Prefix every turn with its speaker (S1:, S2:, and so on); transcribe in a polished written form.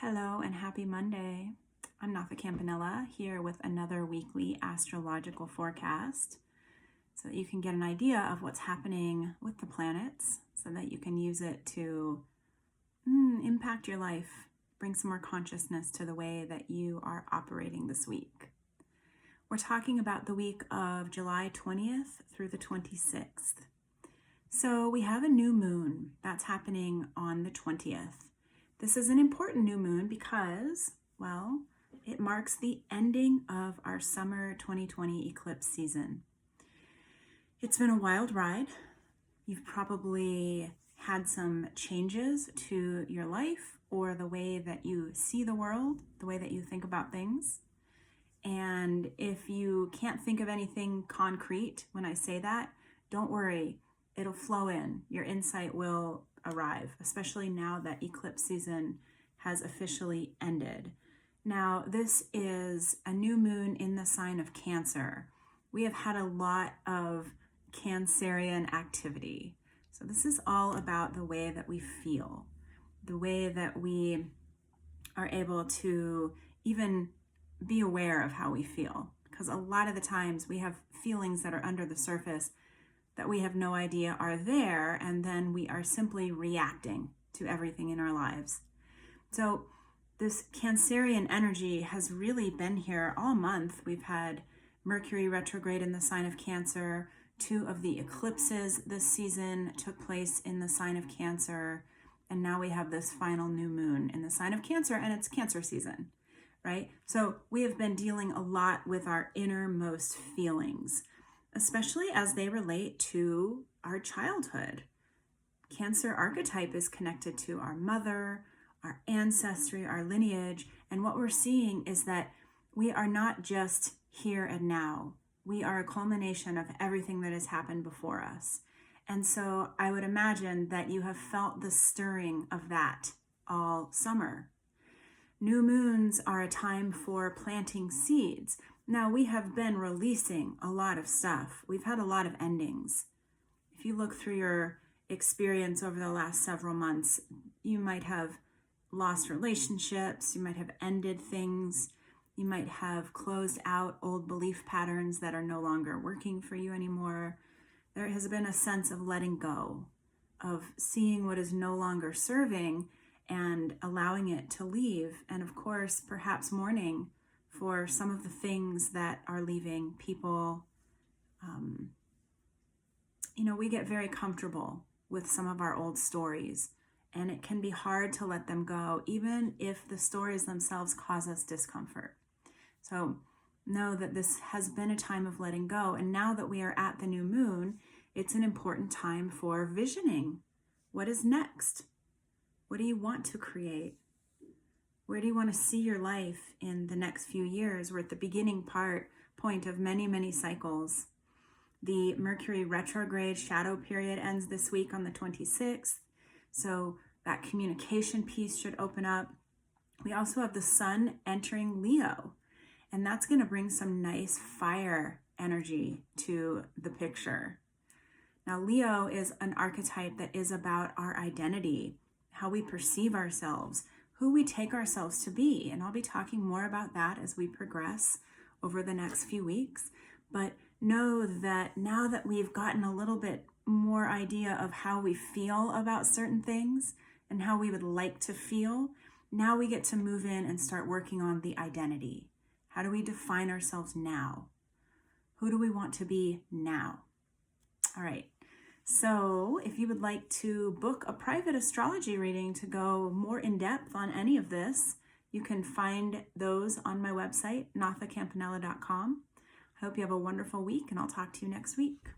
S1: Hello and happy Monday. I'm Natha Campanella here with another weekly astrological forecast so that you can get an idea of what's happening with the planets so that you can use it to impact your life, bring some more consciousness to the way that you are operating this week. We're talking about the week of July 20th through the 26th. So we have a new moon that's happening on the 20th. This is an important new moon because, well, it marks the ending of our summer 2020 eclipse season. It's been a wild ride. You've probably had some changes to your life or the way that you see the world, the way that you think about things. And if you can't think of anything concrete when I say that, don't worry, it'll flow in. Your insight will arrive, especially now that eclipse season has officially ended. Now, this is a new moon in the sign of Cancer. We have had a lot of Cancerian activity. So this is all about the way that we feel, the way that we are able to even be aware of how we feel. Because a lot of the times we have feelings that are under the surface that we have no idea are there, and then we are simply reacting to everything in our lives. So this Cancerian energy has really been here all month. We've had Mercury retrograde in the sign of Cancer. 2 of the eclipses this season took place in the sign of Cancer, and now we have this final new moon in the sign of Cancer, and it's Cancer season, right? So we have been dealing a lot with our innermost feelings, especially as they relate to our childhood. Cancer archetype is connected to our mother, our ancestry, our lineage, and what we're seeing is that we are not just here and now. We are a culmination of everything that has happened before us. And so I would imagine that you have felt the stirring of that all summer. New moons are a time for planting seeds. Now, we have been releasing a lot of stuff. We've had a lot of endings. If you look through your experience over the last several months, you might have lost relationships, you might have ended things, you might have closed out old belief patterns that are no longer working for you anymore. There has been a sense of letting go, of seeing what is no longer serving and allowing it to leave. And of course, perhaps mourning for some of the things that are leaving people. We get very comfortable with some of our old stories, and it can be hard to let them go, even if the stories themselves cause us discomfort. So know that this has been a time of letting go, and now that we are at the new moon, it's an important time for visioning. What is next? What do you want to create? Where do you want to see your life in the next few years? We're at the beginning point of many, many cycles. The Mercury retrograde shadow period ends this week on the 26th. So that communication piece should open up. We also have the sun entering Leo, and that's going to bring some nice fire energy to the picture. Now, Leo is an archetype that is about our identity, how we perceive ourselves, who we take ourselves to be. And I'll be talking more about that as we progress over the next few weeks. But know that now that we've gotten a little bit more idea of how we feel about certain things and how we would like to feel, now we get to move in and start working on the identity. How do we define ourselves now? Who do we want to be now? All right. So if you would like to book a private astrology reading to go more in depth on any of this, you can find those on my website, nathacampanella.com. I hope you have a wonderful week, and I'll talk to you next week.